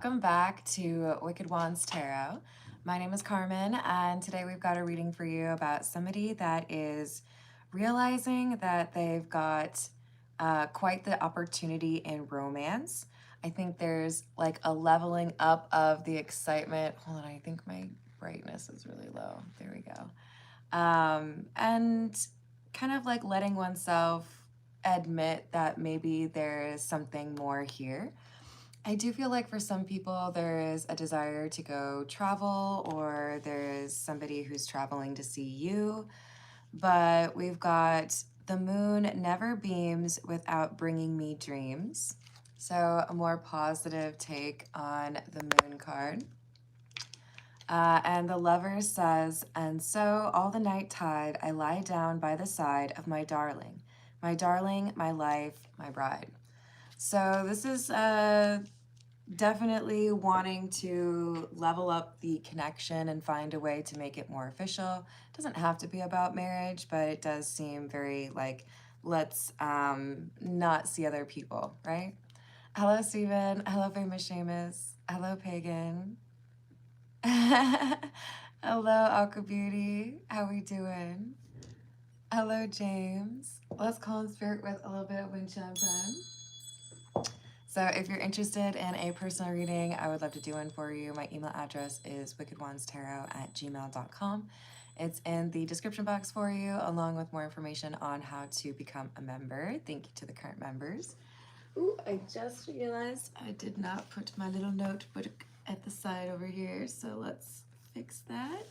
Welcome back to Wicked Wands Tarot. My name is Carmen, and today we've got a reading for you about somebody that is realizing that they've got quite the opportunity in romance. I think there's like a leveling up of the excitement. Hold on, I think my brightness is really low. There we go. And kind of like letting oneself admit that maybe there is something more here. I do feel like for some people there is a desire to go travel, or there is somebody who's traveling to see you, but we've got the moon never beams without bringing me dreams. So a more positive take on the moon card. And the lover says, and so all the night tide I lie down by the side of my darling, my life, my bride. So this is definitely wanting to level up the connection and find a way to make it more official. It doesn't have to be about marriage, but it does seem very like, let's not see other people, right? Hello, Steven. Hello, Famous Seamus. Hello, Pagan. Hello, Aqua Beauty. How we doing? Hello, James. Let's call in spirit with a little bit of wind chime time. So if you're interested in a personal reading, I would love to do one for you. My email address is wickedwandstarot@gmail.com. It's in the description box for you, along with more information on how to become a member. Thank you to the current members. Ooh, I just realized I did not put my little notebook at the side over here, so let's fix that.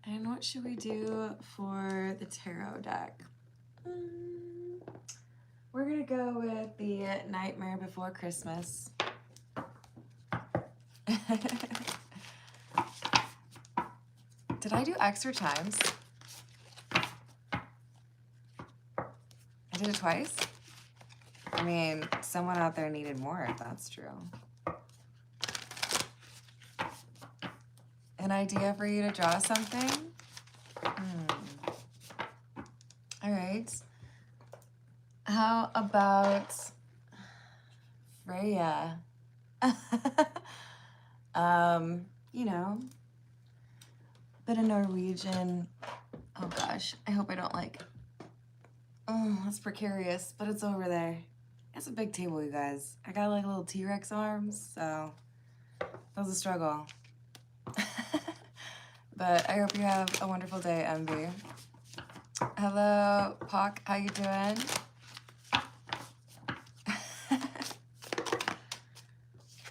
And what should we do for the tarot deck? We're gonna go with the Nightmare Before Christmas. Did I do extra times? I did it twice? I mean, someone out there needed more, if that's true. An idea for you to draw something? All right. How about Freya? You know, bit of Norwegian. Oh gosh, I hope I don't like. Oh, that's precarious, but it's over there. It's a big table, you guys. I got like little T-Rex arms, so that was a struggle. But I hope you have a wonderful day, Envy. Hello, Pock. How you doing?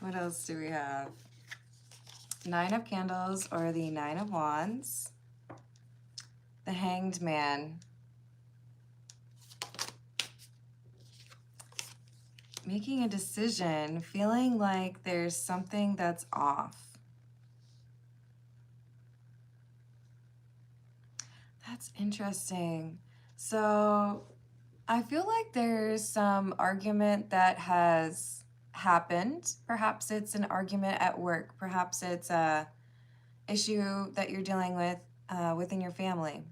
What else do we have? 9 of Candles or the 9 of Wands. The Hanged Man. Making a decision, feeling like there's something that's off. That's interesting. So I feel like there's some argument that has happened. Perhaps it's an argument at work. Perhaps it's a issue that you're dealing with within your family.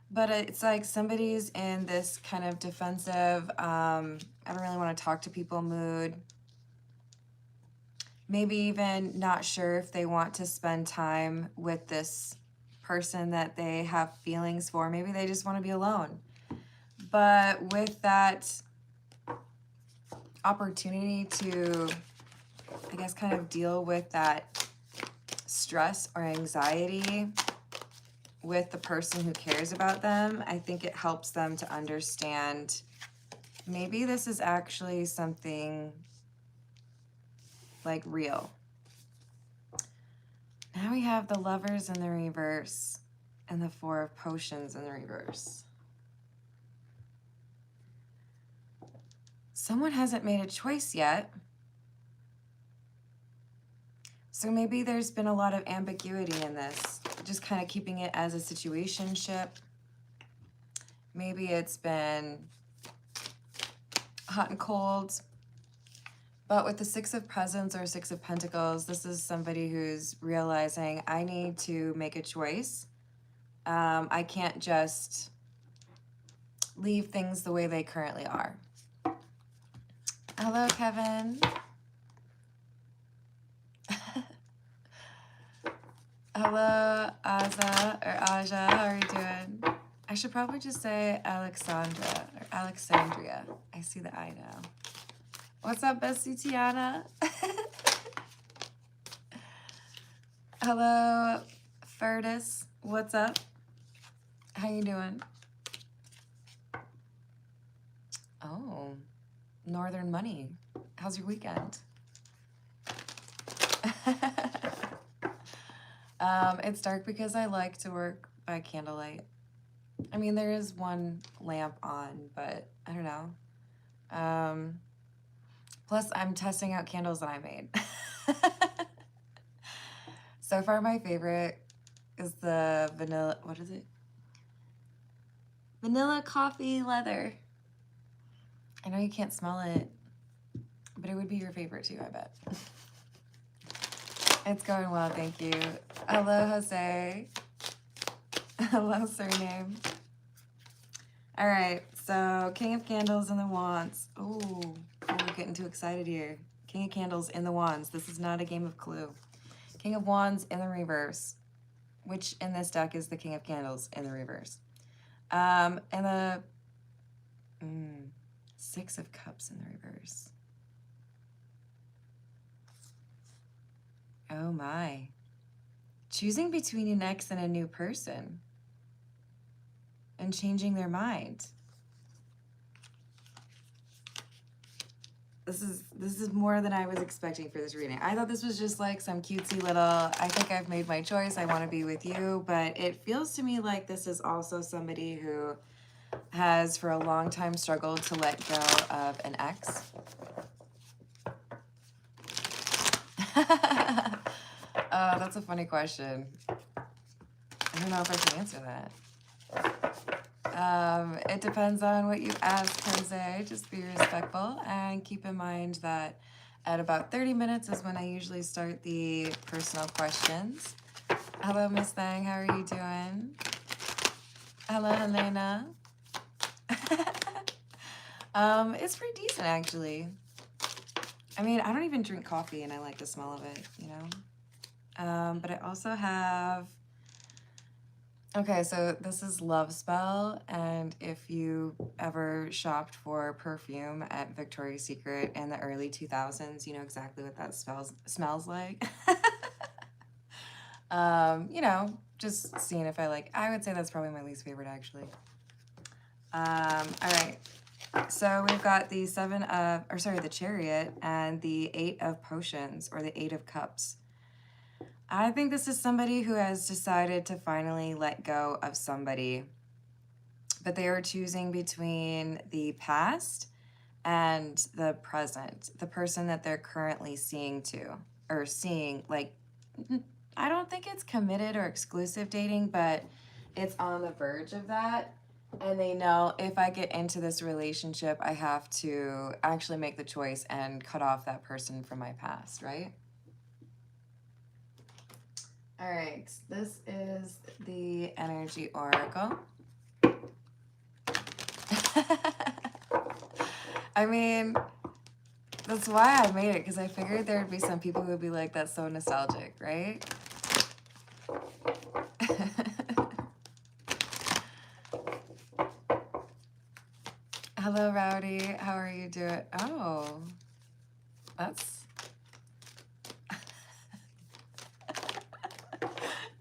But it's like somebody's in this kind of defensive, I don't really want to talk to people mood. Maybe even not sure if they want to spend time with this person that they have feelings for. Maybe they just want to be alone. But with that opportunity to, I guess, kind of deal with that stress or anxiety with the person who cares about them, I think it helps them to understand maybe this is actually something like real. Now we have the Lovers in the reverse and the 4 of Potions in the reverse. Someone hasn't made a choice yet. So maybe there's been a lot of ambiguity in this, just kind of keeping it as a situationship. Maybe it's been hot and cold. But with the 6 of Presents or 6 of Pentacles, this is somebody who's realizing, I need to make a choice. I can't just leave things the way they currently are. Hello, Kevin. Hello, Aza or Aja. How are you doing? I should probably just say Alexandra or Alexandria. I see the I now. What's up, Bessie Tiana? Hello, Furtis. What's up? How you doing? Oh, Northern Money. How's your weekend? It's dark because I like to work by candlelight. I mean, there is one lamp on, but I don't know. Plus, I'm testing out candles that I made. So far, my favorite is the vanilla, what is it? Vanilla coffee leather. I know you can't smell it, but it would be your favorite too, I bet. It's going well, thank you. Hello, Jose. Hello, surname. All right, so King of Candles and the Wands. Ooh, we're getting too excited here. King of Candles in the Wands. This is not a game of Clue. King of Wands in the reverse, which in this deck is the King of Candles in the reverse. And the Six of Cups in the reverse. Oh my. Choosing between an ex and a new person and changing their mind. This is more than I was expecting for this reading. I thought this was just like some cutesy little, I think I've made my choice, I want to be with you, but it feels to me like this is also somebody who has for a long time struggled to let go of an ex. That's a funny question. I don't know if I can answer that. It depends on what you ask, Jose. Just be respectful and keep in mind that at about 30 minutes is when I usually start the personal questions. Hello, Miss Thang. How are you doing? Hello, Helena. It's pretty decent, actually. I mean, I don't even drink coffee, and I like the smell of it, you know? But I also have... Okay, so this is Love Spell, and if you ever shopped for perfume at Victoria's Secret in the early 2000s, you know exactly what that smells like. You know, just seeing if I like... I would say that's probably my least favorite, actually. All right. So we've got the the Chariot and the Eight of Potions, or the Eight of Cups. I think this is somebody who has decided to finally let go of somebody, but they are choosing between the past and the present, the person that they're currently seeing, like, I don't think it's committed or exclusive dating, but it's on the verge of that. And they know if I get into this relationship, I have to actually make the choice and cut off that person from my past, right? All right, this is the energy oracle. I mean, that's why I made it, because I figured there would be some people who would be like, that's so nostalgic, right? Hello, Rowdy. How are you doing? Oh, that's...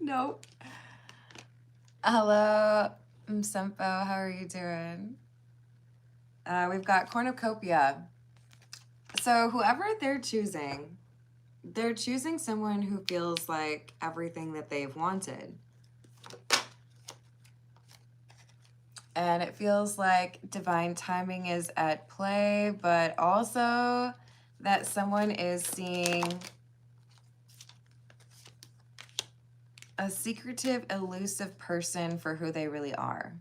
Nope. Hello, Msempo. How are you doing? We've got Cornucopia. So whoever they're choosing someone who feels like everything that they've wanted. And it feels like divine timing is at play, but also that someone is seeing a secretive, elusive person for who they really are.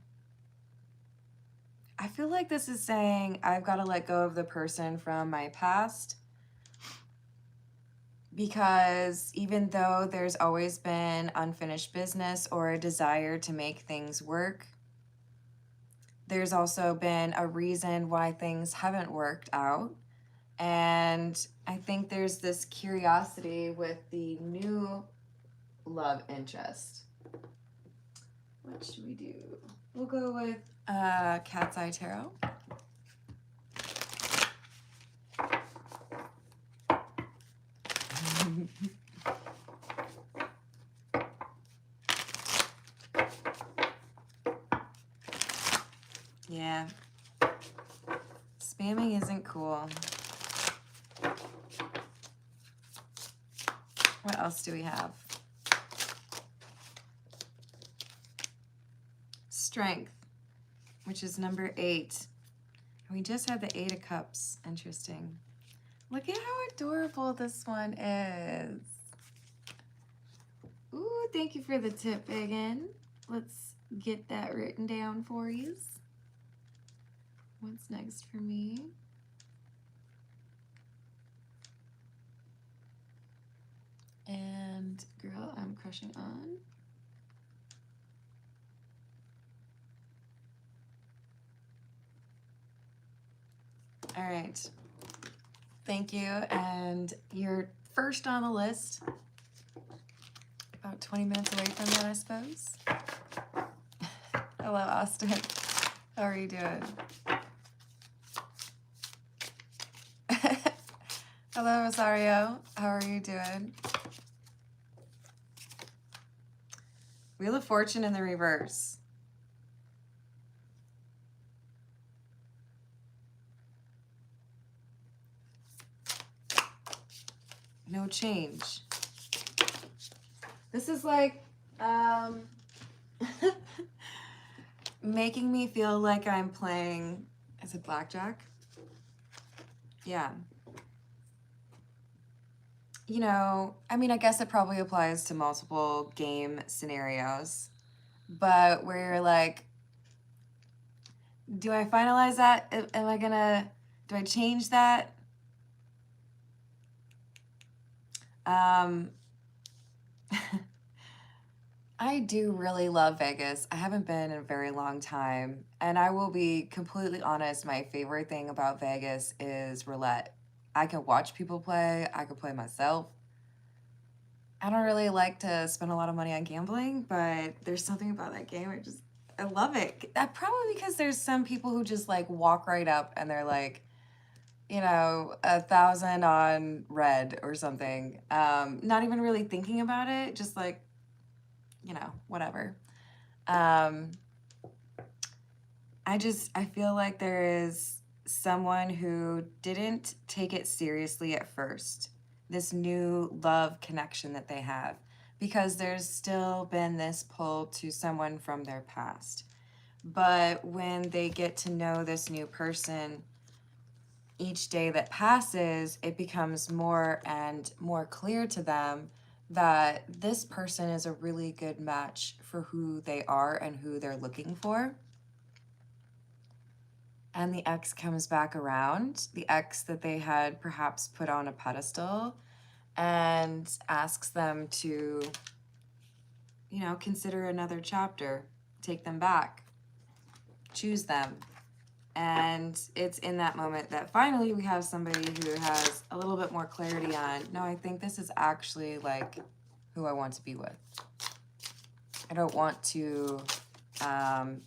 I feel like this is saying I've got to let go of the person from my past, because even though there's always been unfinished business or a desire to make things work, there's also been a reason why things haven't worked out. And I think there's this curiosity with the new love interest. What should we do? We'll go with Cat's Eye Tarot. Yeah. Spamming isn't cool. What else do we have? Strength, which is number 8. We just had the 8 of Cups. Interesting. Look at how adorable this one is. Ooh, thank you for the tip, Megan. Let's get that written down for you. What's next for me? And girl, I'm crushing on. All right. Thank you. And you're first on the list. About 20 minutes away from that, I suppose. Hello, Austin. How are you doing? Hello, Rosario. How are you doing? Wheel of Fortune in the reverse. No change. This is like making me feel like I'm playing, is it blackjack? Yeah. You know, I mean, I guess it probably applies to multiple game scenarios, but where you're like, do I finalize that? Am I gonna, do I change that? I do really love Vegas. I haven't been in a very long time, and I will be completely honest, my favorite thing about Vegas is roulette. I can watch people play, I can play myself. I don't really like to spend a lot of money on gambling, but there's something about that game, I love it. Probably because there's some people who just like walk right up and they're like, you know, 1,000 on red or something. Not even really thinking about it, just like, you know, whatever. I feel like there is someone who didn't take it seriously at first, this new love connection that they have, because there's still been this pull to someone from their past. But when they get to know this new person, each day that passes, it becomes more and more clear to them that this person is a really good match for who they are and who they're looking for. And the ex comes back around, the ex that they had perhaps put on a pedestal, and asks them to, you know, consider another chapter, take them back, choose them. And it's in that moment that finally we have somebody who has a little bit more clarity on, no, I think this is actually like who I want to be with. I don't want to,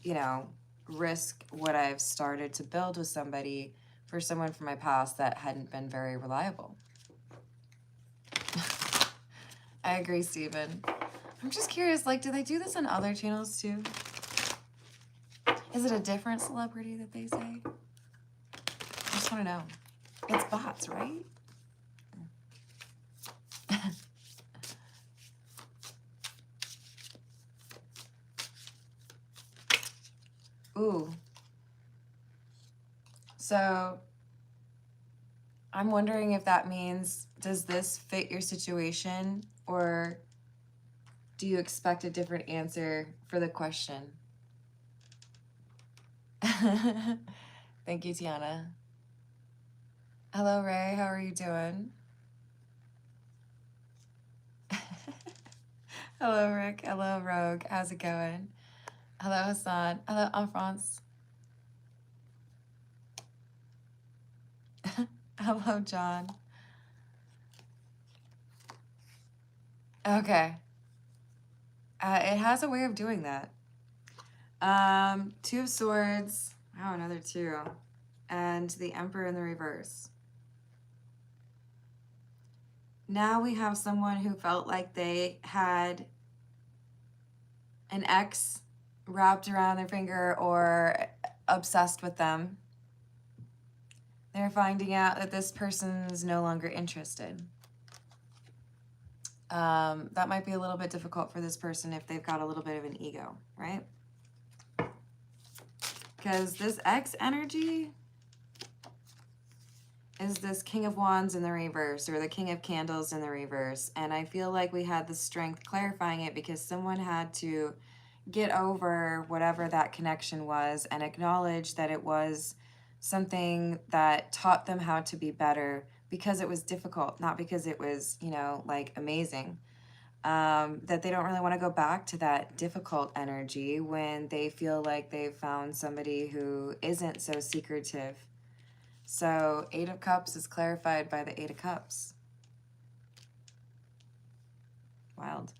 you know, risk what I've started to build with somebody for someone from my past that hadn't been very reliable. I agree, Stephen. I'm just curious, like, do they do this on other channels too? Is it a different celebrity that they say? I just want to know. It's bots, right? Ooh. So I'm wondering if that means, does this fit your situation, or do you expect a different answer for the question? Thank you, Tiana. Hello, Ray. How are you doing? Hello, Rick. Hello, Rogue. How's it going? Hello, Hassan. Hello, France. Hello, John. Okay. It has a way of doing that. Two of Swords. Oh, another two. And the Emperor in the reverse. Now we have someone who felt like they had an ex wrapped around their finger or obsessed with them. They're finding out that this person's no longer interested. That might be a little bit difficult for this person if they've got a little bit of an ego, right? Because this ex energy is this King of Wands in the reverse, or the King of Candles in the reverse. And I feel like we had the strength clarifying it because someone had to get over whatever that connection was and acknowledge that it was something that taught them how to be better because it was difficult, not because it was, you know, like amazing. That they don't really want to go back to that difficult energy when they feel like they've found somebody who isn't so secretive. So 8 of Cups is clarified by the 8 of Cups. Wild.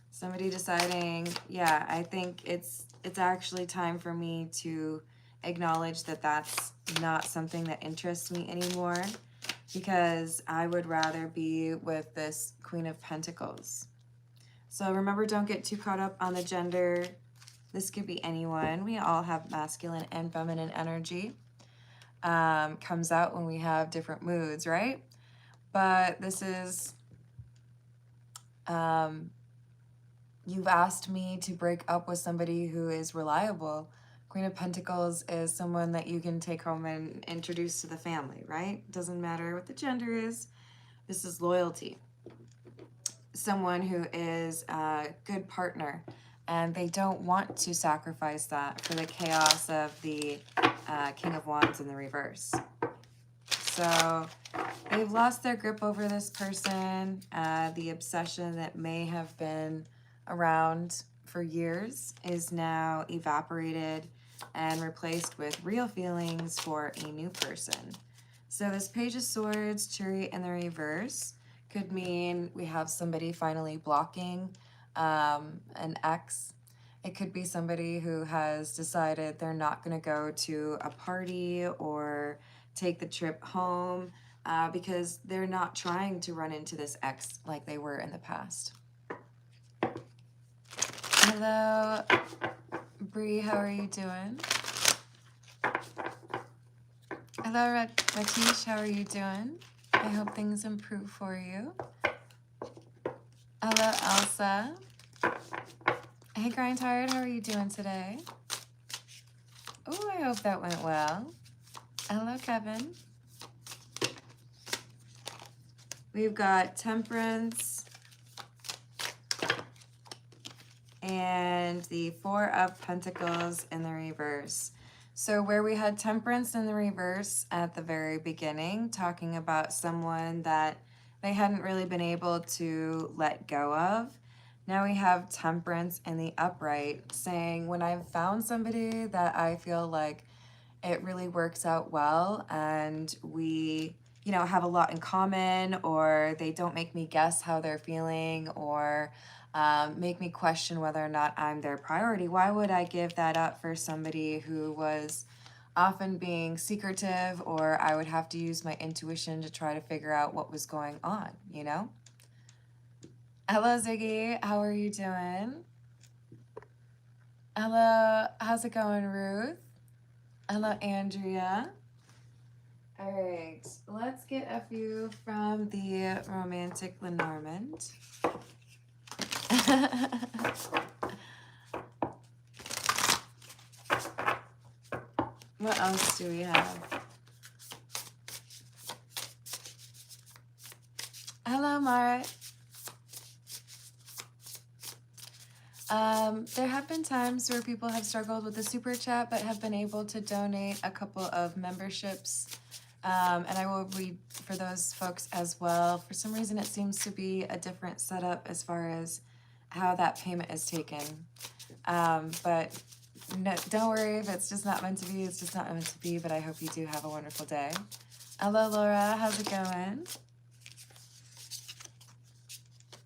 Somebody deciding, yeah, I think it's actually time for me to acknowledge that that's not something that interests me anymore, because I would rather be with this Queen of Pentacles. So remember, don't get too caught up on the gender. This could be anyone. We all have masculine and feminine energy. Comes out when we have different moods, right? But this is, you've asked me to break up with somebody who is reliable. Queen of Pentacles is someone that you can take home and introduce to the family, right? Doesn't matter what the gender is. This is loyalty. Someone who is a good partner, and they don't want to sacrifice that for the chaos of the King of Wands in the reverse. So they've lost their grip over this person. The obsession that may have been around for years is now evaporated and replaced with real feelings for a new person. So this Page of Swords, Chariot in the reverse, could mean we have somebody finally blocking an ex. It could be somebody who has decided they're not going to go to a party or take the trip home because they're not trying to run into this ex like they were in the past. Hello, Bree, how are you doing? Hello, Ratish, how are you doing? I hope things improve for you. Hello, Elsa. Hey, Grind Tired, how are you doing today? Oh, I hope that went well. Hello, Kevin. We've got Temperance and the 4 of Pentacles in the reverse. So where we had Temperance in the reverse at the very beginning, talking about someone that they hadn't really been able to let go of, now we have Temperance in the upright, saying when I've found somebody that I feel like it really works out well and we, you know, have a lot in common, or they don't make me guess how they're feeling, or make me question whether or not I'm their priority, why would I give that up for somebody who was often being secretive, or I would have to use my intuition to try to figure out what was going on, you know? Hello, Ziggy. How are you doing? Hello. How's it going, Ruth? Hello, Andrea. All right. Let's get a few from the Romantic Lenormand. What else do we have? Hello, Mara. There have been times where people have struggled with the super chat but have been able to donate a couple of memberships, and I will read for those folks as well. For some reason, it seems to be a different setup as far as how that payment is taken, but no, don't worry if it's just not meant to be. It's just not meant to be, but I hope you do have a wonderful day. Hello, Laura. How's it going?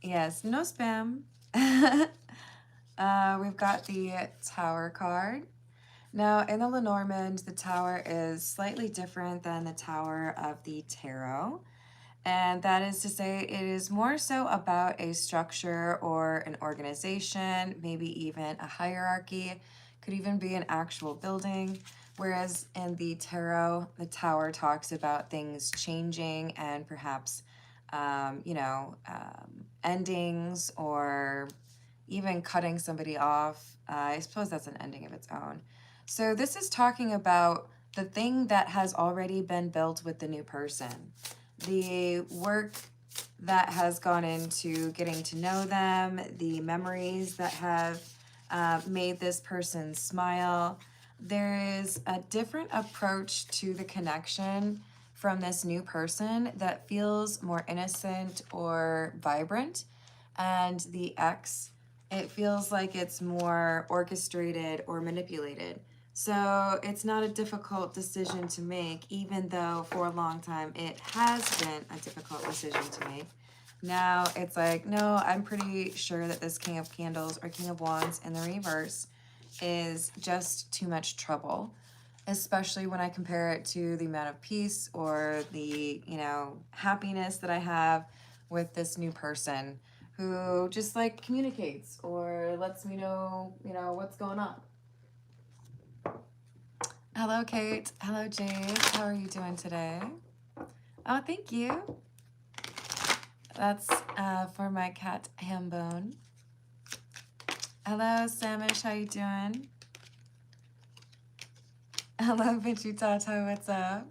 Yes, no spam. We've got the Tower card. Now, in the Lenormand, the Tower is slightly different than the Tower of the Tarot. And that is to say, it is more so about a structure or an organization, maybe even a hierarchy, could even be an actual building. Whereas in the tarot, the tower talks about things changing and perhaps, endings or even cutting somebody off. I suppose that's an ending of its own. So this is talking about the thing that has already been built with the new person, the work that has gone into getting to know them, the memories that have made this person smile. There is a different approach to the connection from this new person that feels more innocent or vibrant. And the ex, it feels like it's more orchestrated or manipulated. So it's not a difficult decision to make, even though for a long time it has been a difficult decision to make. Now it's like, no, I'm pretty sure that this King of Candles or King of Wands in the reverse is just too much trouble, especially when I compare it to the amount of peace or the, happiness that I have with this new person who just like communicates or lets me know, what's going on. Hello, Kate. Hello, Jade. How are you doing today? Oh, thank you. That's for my cat, Hambone. Hello, Samish. How you doing? Hello, Bitchy Tata. What's up?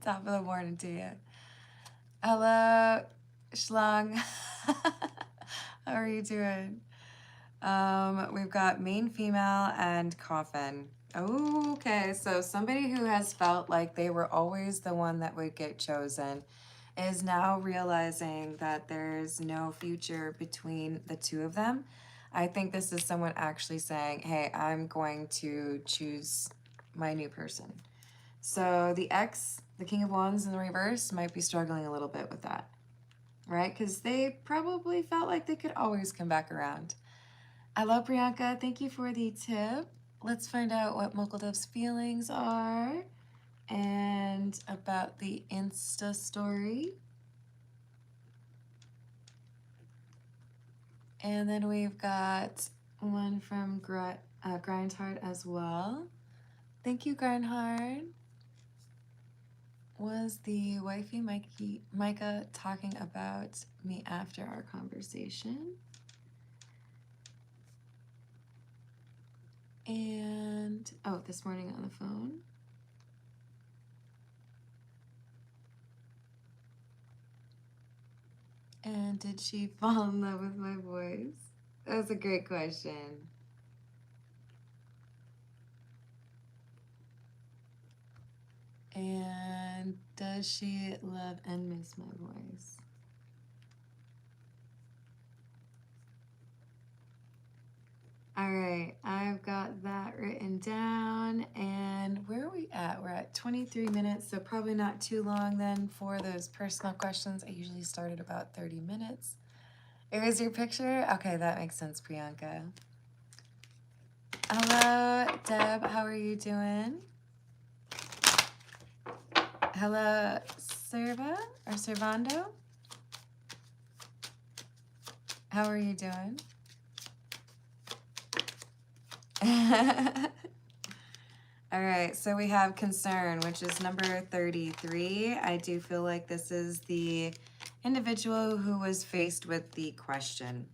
Top of the morning to you. Hello, Schlong. How are you doing? We've got main female and coffin. Oh, okay. So somebody who has felt like they were always the one that would get chosen is now realizing that there's no future between the two of them. I think this is someone actually saying, hey, I'm going to choose my new person. So the ex, the King of Wands in the reverse, might be struggling a little bit with that, right? Because they probably felt like they could always come back around. Hello, Priyanka. Thank you for the tip. Let's find out what Mokuldov's feelings are and about the Insta story. And then we've got one from Grindhard as well. Thank you, Grindhard. Was the wifey Micah talking about me after our conversation? And, oh, this morning on the phone. And did she fall in love with my voice? That's a great question. And does she love and miss my voice? All right, I've got that written down. And where are we at? We're at 23 minutes, so probably not too long then for those personal questions. I usually start at about 30 minutes. Here's your picture? Okay, that makes sense, Priyanka. Hello, Deb. How are you doing? Hello, Serva or Servando. How are you doing? All right, so we have concern, which is number 33. I do feel like this is the individual who was faced with the question.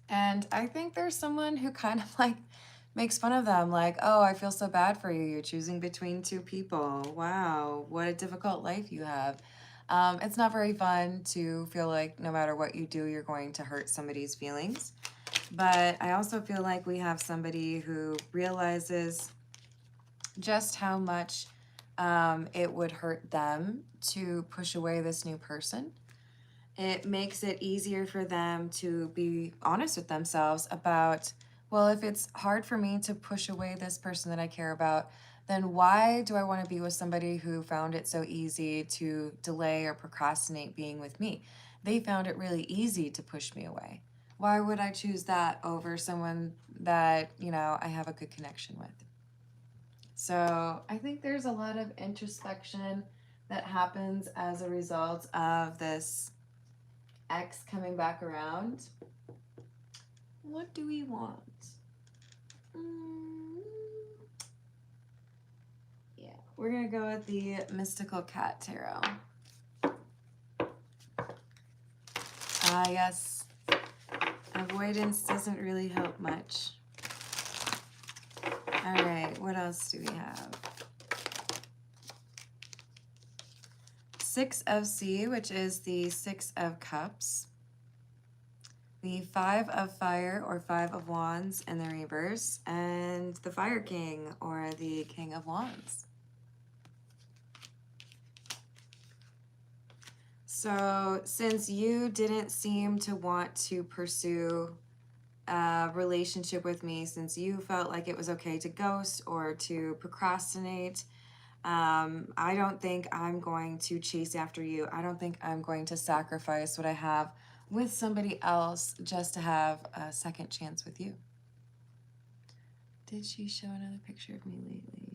And I think there's someone who kind of like makes fun of them, like, oh, I feel so bad for you. You're choosing between two people. Wow, what a difficult life you have. It's not very fun to feel like no matter what you do, you're going to hurt somebody's feelings. But I also feel like we have somebody who realizes just how much it would hurt them to push away this new person. It makes it easier for them to be honest with themselves about, well, if it's hard for me to push away this person that I care about, then why do I want to be with somebody who found it so easy to delay or procrastinate being with me? They found it really easy to push me away. Why would I choose that over someone that, you know, I have a good connection with? So I think there's a lot of introspection that happens as a result of this X coming back around. What do we want? Yeah, we're gonna go with the Mystical Cat Tarot. Yes, avoidance doesn't really help much. All right, what else do we have? Six of C, which is the Six of Cups. The Five of Fire or Five of Wands in the reverse, and the Fire King or the King of Wands. So since you didn't seem to want to pursue a relationship with me, since you felt like it was okay to ghost or to procrastinate, I don't think I'm going to chase after you. I don't think I'm going to sacrifice what I have with somebody else just to have a second chance with you. Did she show another picture of me lately?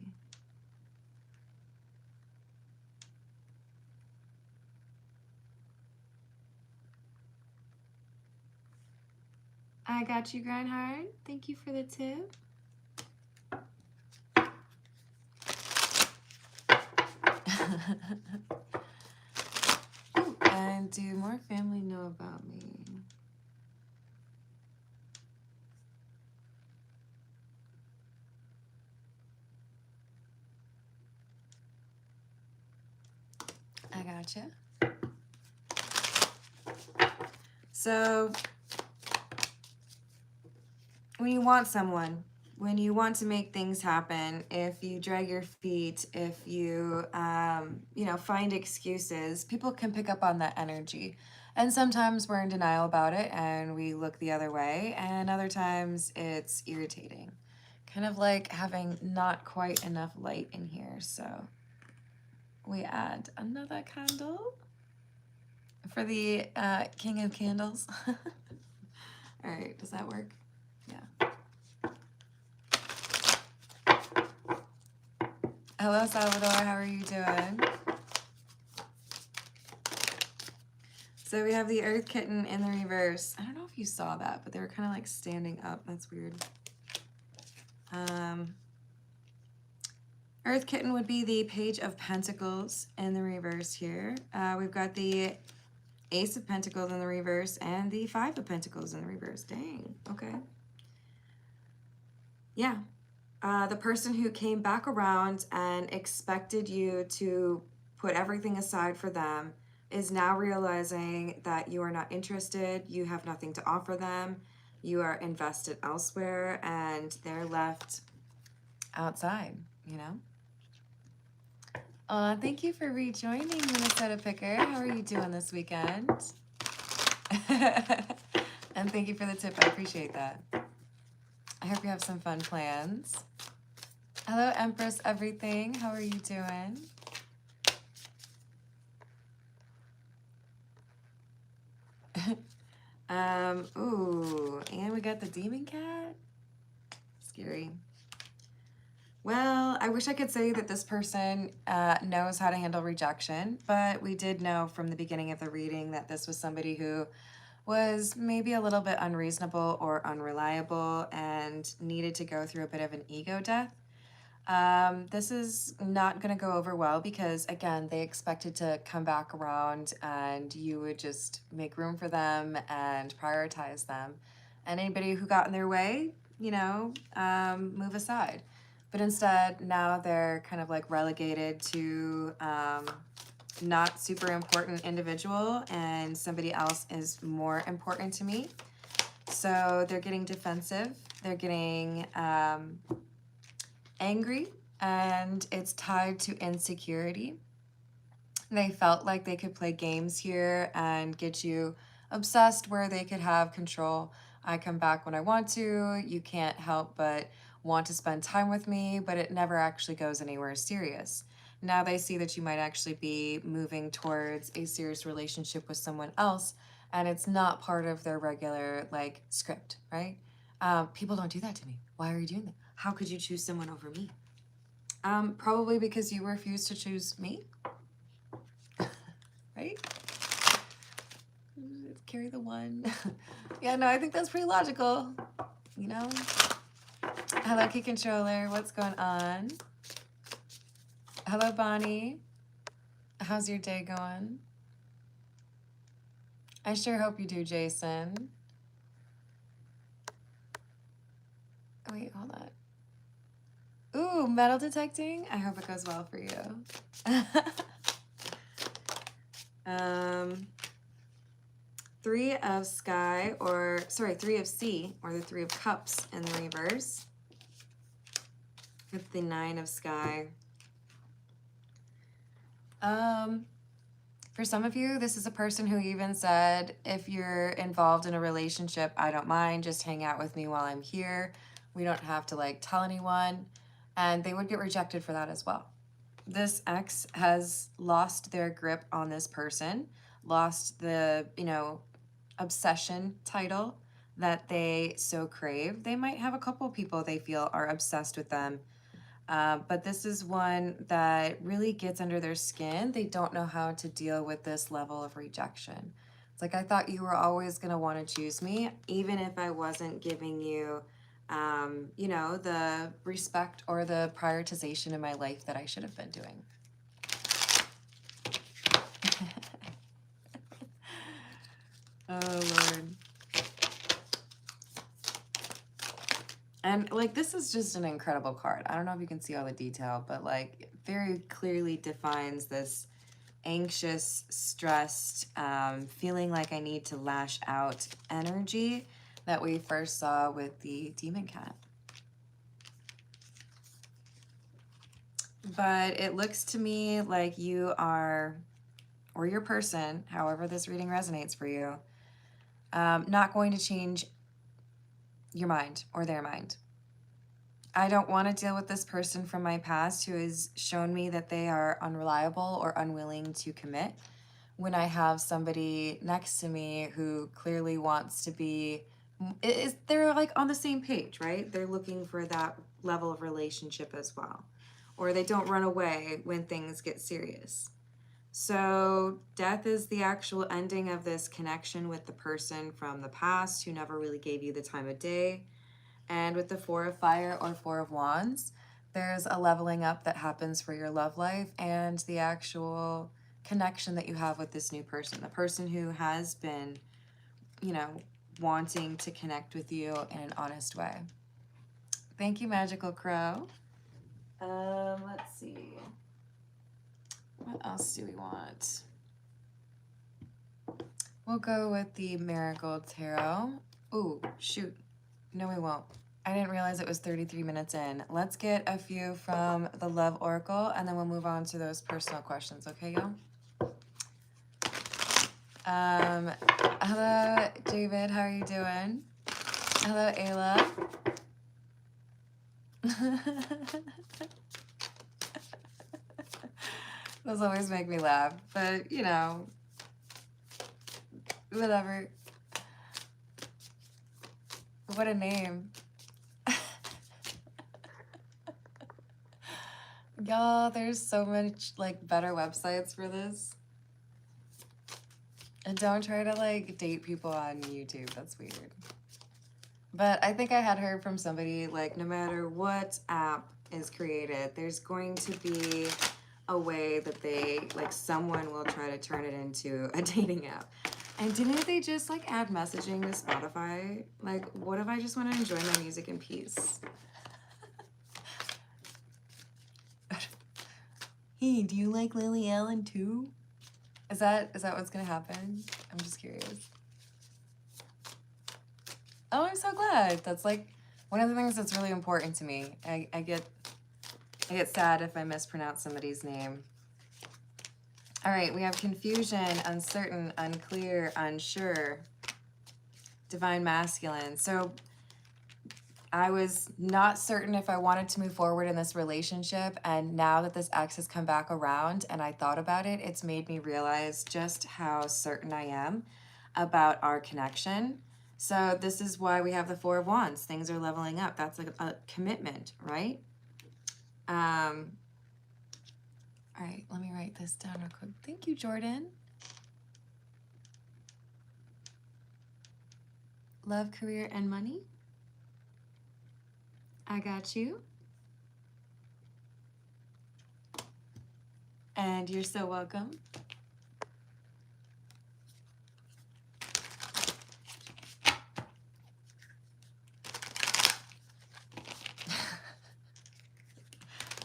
I got you, Grindhard. Thank you for the tip. Ooh, and do more family know about me? I gotcha. So when you want someone, when you want to make things happen, if you drag your feet, if you, you know, find excuses, people can pick up on that energy. And sometimes we're in denial about it and we look the other way. And other times it's irritating. Kind of like having not quite enough light in here. So we add another candle for the King of Candles. All right, does that work? Yeah. Hello, Salvador. How are you doing? So we have the Earth Kitten in the reverse. I don't know if you saw that, but they were kind of like standing up. That's weird. Earth Kitten would be the Page of Pentacles in the reverse here. We've got the Ace of Pentacles in the reverse and the Five of Pentacles in the reverse. Dang, okay. Yeah, the person who came back around and expected you to put everything aside for them is now realizing that you are not interested, you have nothing to offer them, you are invested elsewhere, and they're left outside, you know? Thank you for rejoining, Minnesota Picker. How are you doing this weekend? And thank you for the tip. I appreciate that. I hope you have some fun plans. Hello, Empress Everything. How are you doing? Ooh, and we got the Demon Cat. Scary. Well, I wish I could say that this person knows how to handle rejection, but we did know from the beginning of the reading that this was somebody who was maybe a little bit unreasonable or unreliable and needed to go through a bit of an ego death. This is not going to go over well because, again, they expected to come back around and you would just make room for them and prioritize them. And anybody who got in their way, you know, move aside. But instead, now they're kind of like relegated to not super important individual and somebody else is more important to me. So they're getting defensive. They're getting angry, and it's tied to insecurity. They felt like they could play games here and get you obsessed where they could have control. I come back when I want to. You can't help but want to spend time with me, but it never actually goes anywhere serious. Now they see that you might actually be moving towards a serious relationship with someone else, and it's not part of their regular like script, right? People don't do that to me. Why are you doing that? How could you choose someone over me? Probably because you refuse to choose me, right? Carry the one. Yeah, no, I think that's pretty logical, you know? Hello, Key Controller. What's going on? Hello, Bonnie. How's your day going? I sure hope you do, Jason. Wait, hold on. Ooh, metal detecting? I hope it goes well for you. Three of sky, or sorry, three of sea, or the three of cups in the reverse. With the nine of sky. For some of you, this is a person who even said, if you're involved in a relationship, I don't mind, just hang out with me while I'm here. We don't have to like tell anyone. And they would get rejected for that as well. This ex has lost their grip on this person, lost the, you know, obsession title that they so crave. They might have a couple people they feel are obsessed with them. But this is one that really gets under their skin. They don't know how to deal with this level of rejection. It's like, I thought you were always going to want to choose me, even if I wasn't giving you, you know, the respect or the prioritization in my life that I should have been doing. Oh, Lord. And like, this is just an incredible card. I don't know if you can see all the detail, but like, it very clearly defines this anxious, stressed, feeling like I need to lash out energy that we first saw with the demon cat. But it looks to me like you are, or your person, however this reading resonates for you, not going to change your mind or their mind. I don't want to deal with this person from my past who has shown me that they are unreliable or unwilling to commit, when I have somebody next to me who clearly wants to be, they're like on the same page, right? They're looking for that level of relationship as well. Or they don't run away when things get serious. So death is the actual ending of this connection with the person from the past who never really gave you the time of day. And with the Four of Fire or Four of Wands, there's a leveling up that happens for your love life and the actual connection that you have with this new person, the person who has been, you know, wanting to connect with you in an honest way. Thank you, Magical Crow. Let's see. What else do we want? We'll go with the Marigold Tarot. Ooh, shoot. No, we won't. I didn't realize it was 33 minutes in. Let's get a few from the Love Oracle, and then we'll move on to those personal questions, okay, y'all? Hello, David. How are you doing? Hello, Ayla. Those always make me laugh, but you know, whatever. What a name. Y'all, there's so much like better websites for this. And don't try to like date people on YouTube. That's weird. But I think I had heard from somebody, like, no matter what app is created, there's going to be a way that they, like, someone will try to turn it into a dating app. And didn't they just, like, add messaging to Spotify? Like, what if I just want to enjoy my music in peace? Hey, do you like Lily Allen too? Is that what's gonna happen? I'm just curious. Oh, I'm so glad. That's like one of the things that's really important to me. I get sad if I mispronounce somebody's name. All right, we have confusion, uncertain, unclear, unsure, divine masculine. So I was not certain if I wanted to move forward in this relationship, and now that this ex has come back around and I thought about it, it's made me realize just how certain I am. about our connection. So this is why we have the Four of Wands. Things are leveling up. That's like a commitment, right? All right, let me write this down real quick. Thank you, Jordan. Love, career, and money. I got you. And you're so welcome.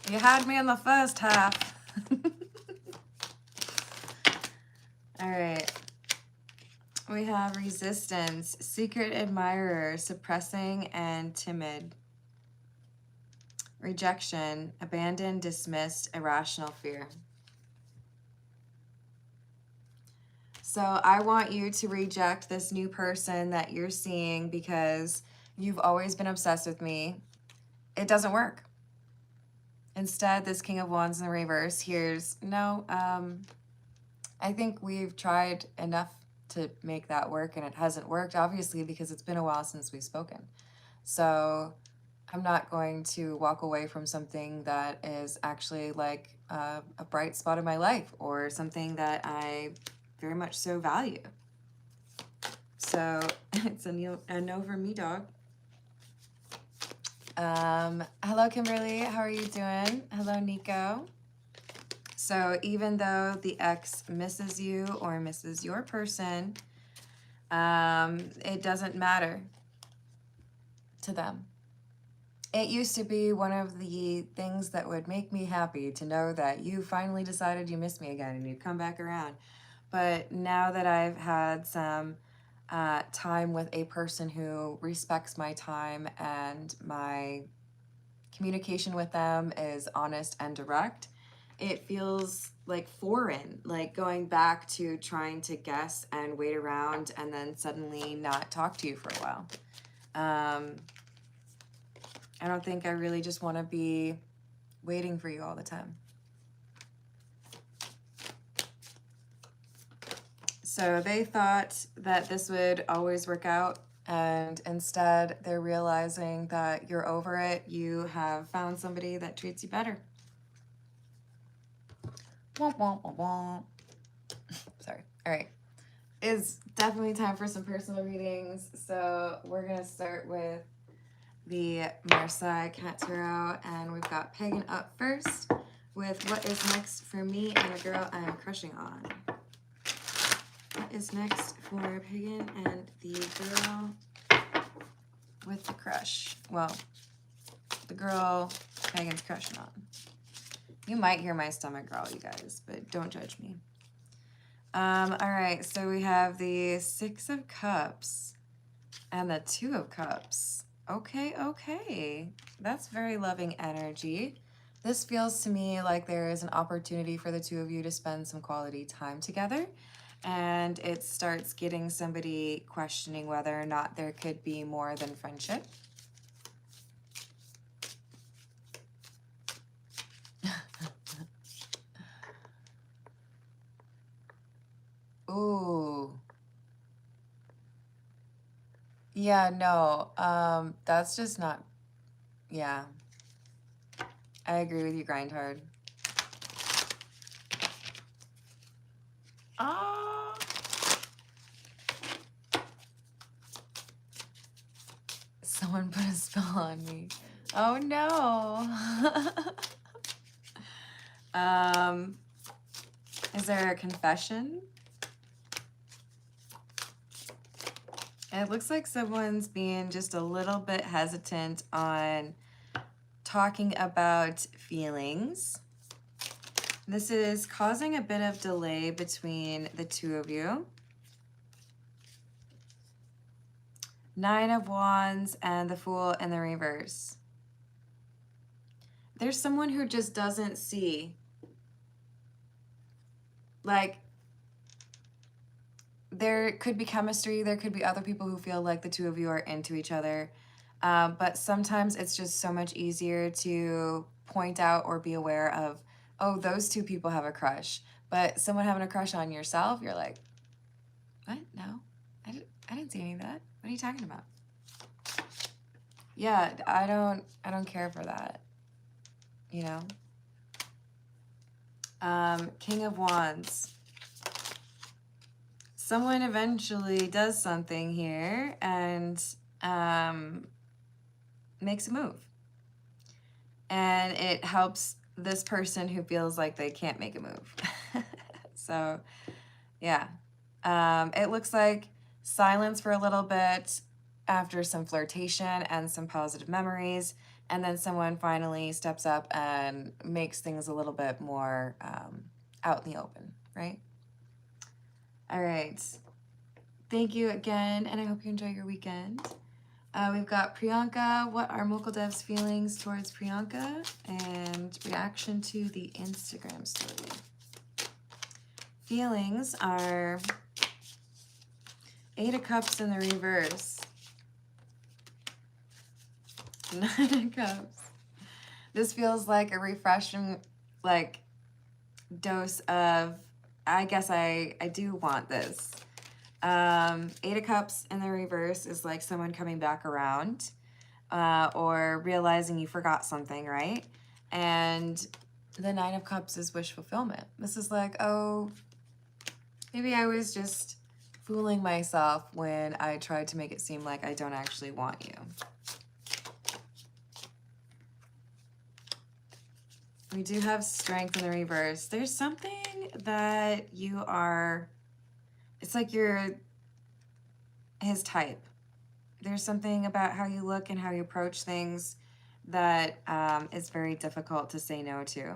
You had me in the first half. All right. We have resistance, secret admirer, suppressing and timid. Rejection, abandoned, dismissed, irrational fear. So I want you to reject this new person that you're seeing because you've always been obsessed with me. It doesn't work. Instead, this King of Wands in the reverse, here's no, I think we've tried enough to make that work and it hasn't worked, obviously, because it's been a while since we've spoken. So I'm not going to walk away from something that is actually like a bright spot in my life or something that I very much so value. So it's a no for me, dog. Hello, Kimberly. How are you doing? Hello, Nico. So even though the ex misses you or misses your person, it doesn't matter to them. It used to be one of the things that would make me happy to know that you finally decided you missed me again and you'd come back around. But now that I've had some time with a person who respects my time and my communication with them is honest and direct, it feels like foreign, like going back to trying to guess and wait around and then suddenly not talk to you for a while. I don't think I really just want to be waiting for you all the time. So they thought that this would always work out, and instead they're realizing that you're over it. You have found somebody that treats you better. Womp, womp, womp, womp. Sorry. All right. It's definitely time for some personal readings. So we're going to start with the Marseille Cat Tarot, and we've got Pagan up first with what is next for me and a girl I am crushing on. What is next for Pagan and the girl with the crush? Well, the girl Pagan's crushing on. You might hear my stomach growl, you guys, but don't judge me. All right, so we have the Six of Cups and the Two of Cups. Okay. That's very loving energy. This feels to me like there is an opportunity for the two of you to spend some quality time together. And it starts getting somebody questioning whether or not there could be more than friendship. Ooh. Yeah, no, that's just not, yeah. I agree with you, grind hard. Ah. Someone put a spell on me. Oh no. Is there a confession? It looks like someone's being just a little bit hesitant on talking about feelings. This is causing a bit of delay between the two of you. Nine of Wands and the Fool in the reverse. There's someone who just doesn't see. Like, there could be chemistry. There could be other people who feel like the two of you are into each other. But sometimes it's just so much easier to point out or be aware of, oh, those two people have a crush. But someone having a crush on yourself, you're like, what? No? I didn't see any of that. What are you talking about? Yeah, I don't care for that, you know? King of Wands. Someone eventually does something here and makes a move. And it helps this person who feels like they can't make a move. So, yeah. It looks like silence for a little bit after some flirtation and some positive memories. And then someone finally steps up and makes things a little bit more out in the open, right? All right. Thank you again, and I hope you enjoy your weekend. We've got Priyanka. What are Mokuldev's feelings towards Priyanka? And reaction to the Instagram story. Feelings are 8 of Cups in the reverse. 9 of Cups. This feels like a refreshing, like, dose of, I guess I do want this. 8 of Cups in the reverse is like someone coming back around or realizing you forgot something, right? And the 9 of Cups is wish fulfillment. This is like, oh, maybe I was just fooling myself when I tried to make it seem like I don't actually want you. We do have Strength in the reverse. There's something that you are, it's like you're his type. There's something about how you look and how you approach things that is very difficult to say no to.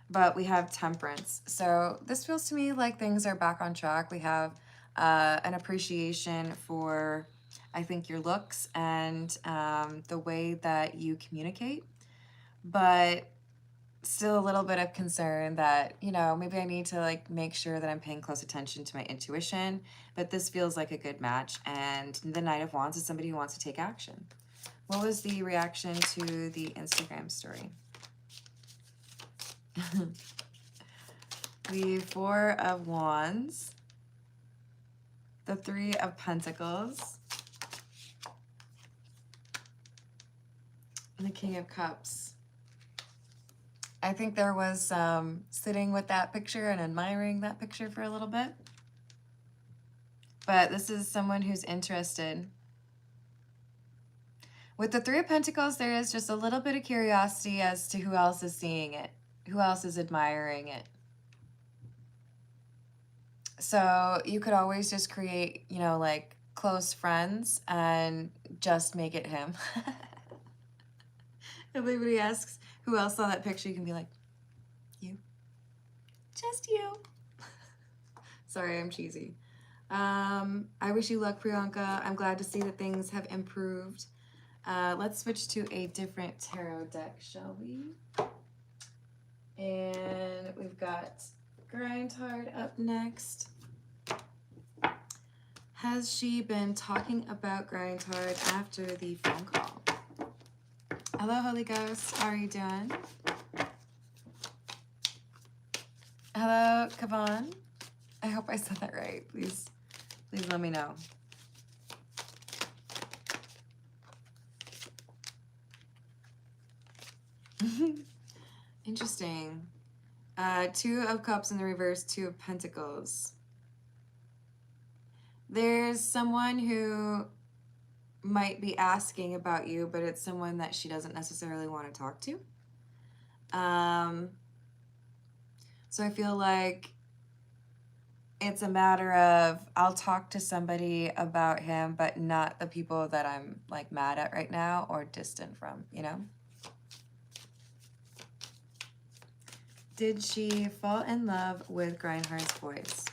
But we have Temperance. So this feels to me like things are back on track. We have an appreciation for, I think, your looks and the way that you communicate. But still a little bit of concern that, you know, maybe I need to like make sure that I'm paying close attention to my intuition, but this feels like a good match. And the Knight of Wands is somebody who wants to take action. What was the reaction to the Instagram story? The 4 of Wands, the 3 of Pentacles, and the King of Cups. I think there was sitting with that picture and admiring that picture for a little bit. But this is someone who's interested. With the 3 of Pentacles, there is just a little bit of curiosity as to who else is seeing it, who else is admiring it. So you could always just create, you know, like close friends and just make it him. If anybody asks who else saw that picture, you can be like, you. Just you. Sorry, I'm cheesy. I wish you luck, Priyanka. I'm glad to see that things have improved. Let's switch to a different tarot deck, shall we? And we've got Grindhard up next. Has she been talking about Grindhard after the phone call? Hello, Holy Ghost. How are you doing? Hello, Kavan. I hope I said that right. Please let me know. Interesting. 2 of Cups in the reverse, 2 of Pentacles. There's someone who might be asking about you, but it's someone that she doesn't necessarily want to talk to. So I feel like it's a matter of I'll talk to somebody about him, but not the people that I'm like mad at right now or distant from, you know? Did she fall in love with Grindhard's voice?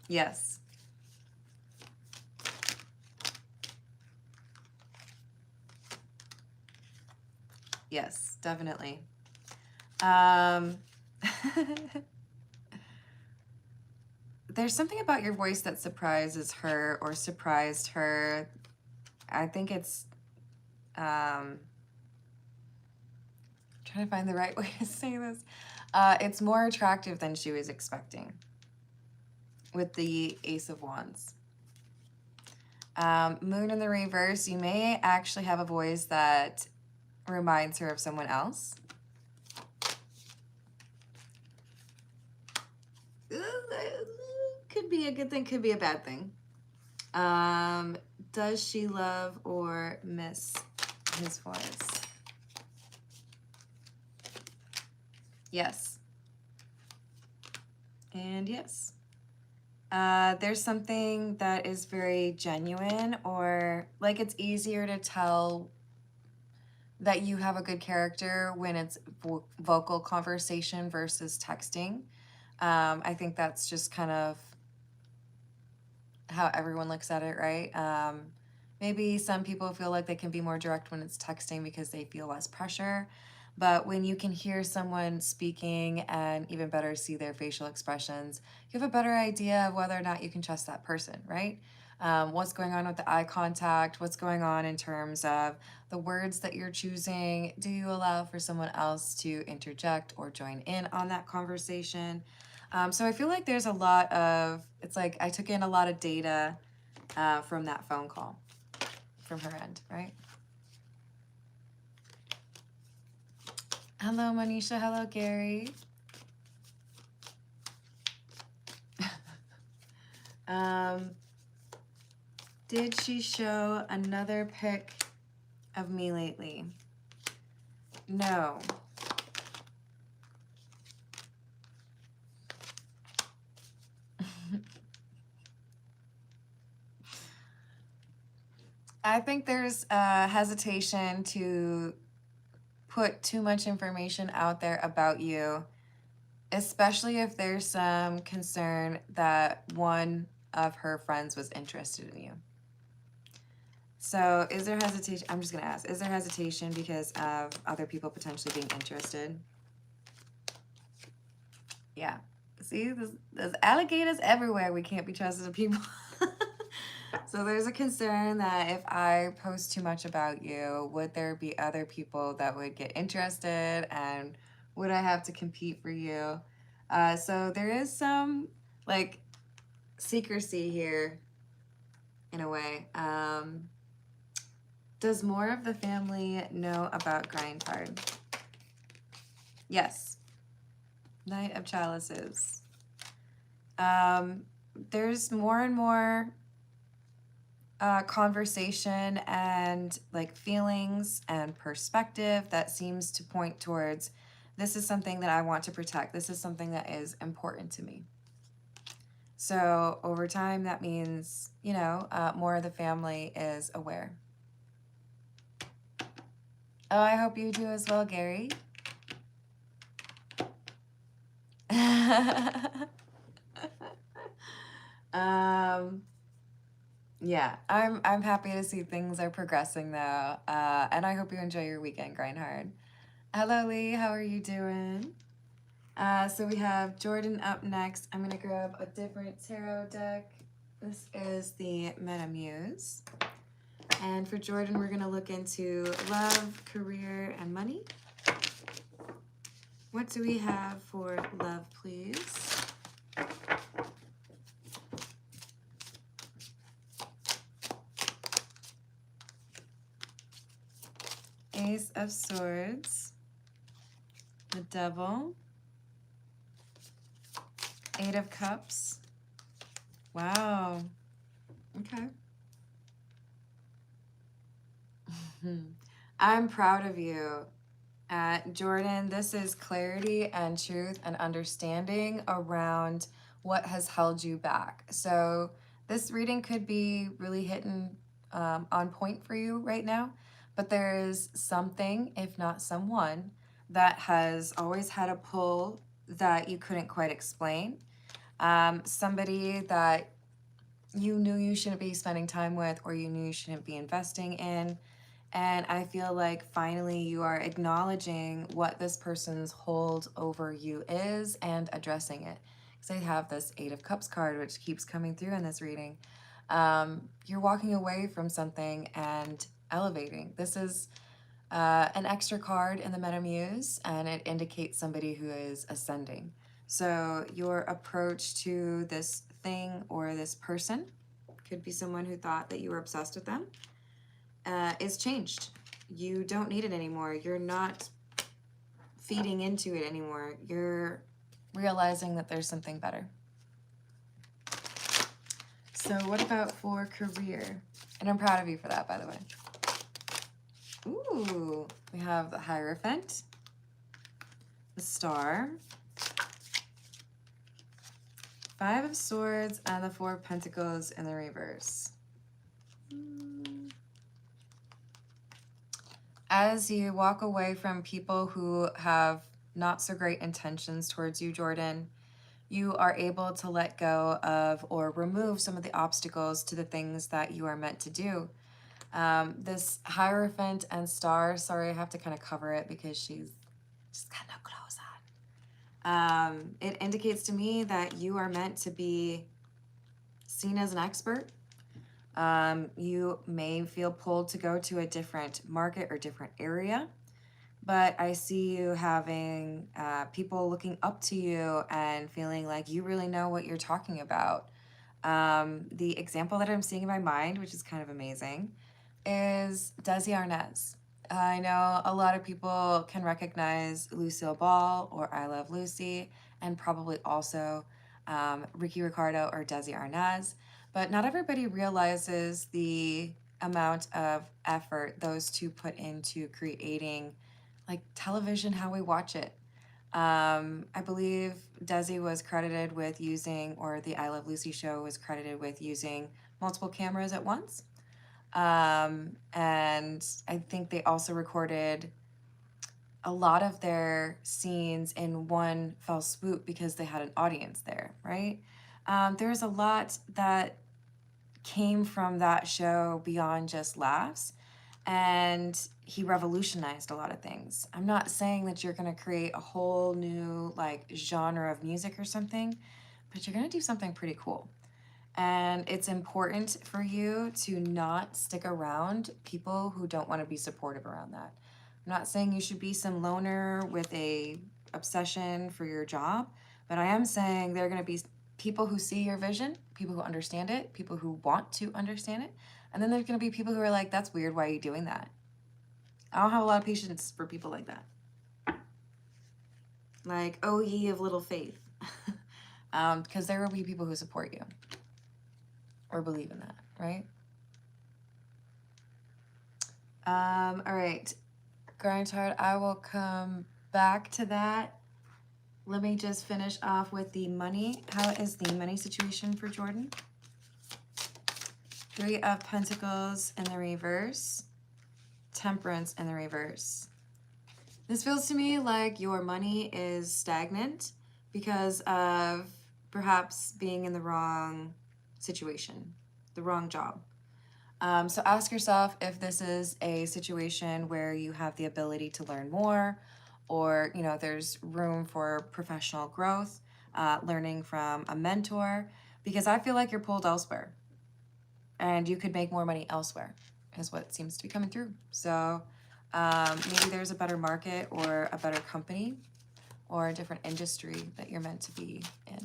Yes. Yes, definitely. There's something about your voice that surprises her or surprised her. I think it's trying to find the right way to say this. It's more attractive than she was expecting. with the Ace of Wands. Moon in the reverse, you may actually have a voice that reminds her of someone else. Could be a good thing, could be a bad thing. Does she love or miss his voice? Yes. And yes. There's something that is very genuine, or like it's easier to tell that you have a good character when it's vocal conversation versus texting. I think that's just kind of how everyone looks at it, right? Maybe some people feel like they can be more direct when it's texting because they feel less pressure. But when you can hear someone speaking and even better see their facial expressions, you have a better idea of whether or not you can trust that person, right? What's going on with the eye contact? What's going on in terms of the words that you're choosing? Do you allow for someone else to interject or join in on that conversation? So I feel like there's a lot of, it's like I took in a lot of data from that phone call, from her end, right? Hello, Manisha. Hello, Gary. Did she show another pic of me lately? No. I think there's hesitation to put too much information out there about you, especially if there's some concern that one of her friends was interested in you. So is there hesitation? I'm just going to ask, is there hesitation because of other people potentially being interested? Yeah. See, there's alligators everywhere. We can't be trusted people. So there's a concern that if I post too much about you, would there be other people that would get interested, and would I have to compete for you? So there is some like secrecy here in a way. Does more of the family know about Grind Card? Yes. Knight of Chalices. There's more and more conversation and like feelings and perspective that seems to point towards, this is something that I want to protect. This is something that is important to me. So over time, that means, you know, more of the family is aware. Oh, I hope you do as well, Gary. Yeah, I'm happy to see things are progressing though, and I hope you enjoy your weekend, Grind Hard. Hello, Lee. How are you doing? So we have Jordan up next. I'm gonna grab a different tarot deck. This is the Meta Muse, and for Jordan, we're gonna look into love, career, and money. What do we have for love, please? Ace of Swords, the Devil, Eight of Cups. Wow. Okay. I'm proud of you. Jordan, this is clarity and truth and understanding around what has held you back. So this reading could be really hitting on point for you right now, but there is something, if not someone, that has always had a pull that you couldn't quite explain. Somebody that you knew you shouldn't be spending time with, or you knew you shouldn't be investing in. And I feel like finally you are acknowledging what this person's hold over you is and addressing it. Because I have this Eight of Cups card, which keeps coming through in this reading. You're walking away from something and elevating. This is an extra card in the Meta Muse, and it indicates somebody who is ascending. So your approach to this thing or this person, could be someone who thought that you were obsessed with them, is changed. You don't need it anymore. You're not feeding into it anymore. You're realizing that there's something better. So what about for career? And I'm proud of you for that, by the way. Ooh, we have the Hierophant, the Star, Five of Swords, and the Four of Pentacles in the reverse. As you walk away from people who have not so great intentions towards you, Jordan, you are able to let go of or remove some of the obstacles to the things that you are meant to do. This Hierophant and Star, sorry, I have to kind of cover it because she's got no clothes on. It indicates to me that you are meant to be seen as an expert. You may feel pulled to go to a different market or different area, but I see you having people looking up to you and feeling like you really know what you're talking about. The example that I'm seeing in my mind, which is kind of amazing, is Desi Arnaz. I know a lot of people can recognize Lucille Ball or I Love Lucy, and probably also Ricky Ricardo or Desi Arnaz, but not everybody realizes the amount of effort those two put into creating like television, how we watch it. I believe Desi was credited with using, or the I Love Lucy show was credited with using multiple cameras at once. And I think they also recorded a lot of their scenes in one fell swoop because they had an audience there, right? There's a lot that came from that show beyond just laughs, and he revolutionized a lot of things. I'm not saying that you're going to create a whole new like genre of music or something, but you're going to do something pretty cool. And it's important for you to not stick around people who don't want to be supportive around that. I'm not saying you should be some loner with a obsession for your job, but I am saying there are going to be people who see your vision, people who understand it, people who want to understand it, and then there's going to be people who are like, that's weird, why are you doing that? I don't have a lot of patience for people like that. Like, oh ye of little faith. Because there will be people who support you or believe in that, right? All right, grind hard. I will come back to that. Let me just finish off with the money. How is the money situation for Jordan? Three of Pentacles in the reverse. Temperance in the reverse. This feels to me like your money is stagnant because of perhaps being in the wrong situation, the wrong job. So ask yourself if this is a situation where you have the ability to learn more, or there's room for professional growth, learning from a mentor, because I feel like you're pulled elsewhere and you could make more money elsewhere is what seems to be coming through. So maybe there's a better market or a better company or a different industry that you're meant to be in.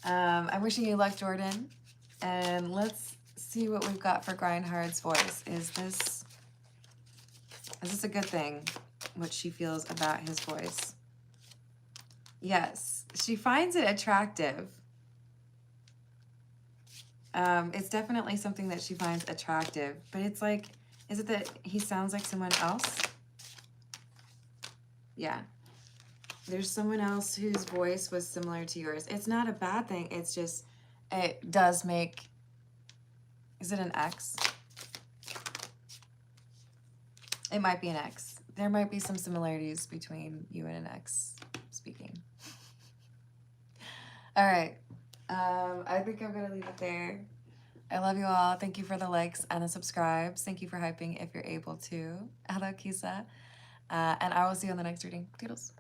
I'm wishing you luck, Jordan. And let's see what we've got for Grindhard's voice. Is this a good thing, what she feels about his voice? Yes, she finds it attractive. It's definitely something that she finds attractive, but it's like, is it that he sounds like someone else? Yeah. There's someone else whose voice was similar to yours. It's not a bad thing. It's just, it does make, is it an X? It might be an X. There might be some similarities between you and an X speaking. All right. I think I'm going to leave it there. I love you all. Thank you for the likes and the subscribes. Thank you for hyping if you're able to. Hello, Kisa. And I will see you on the next reading. Toodles.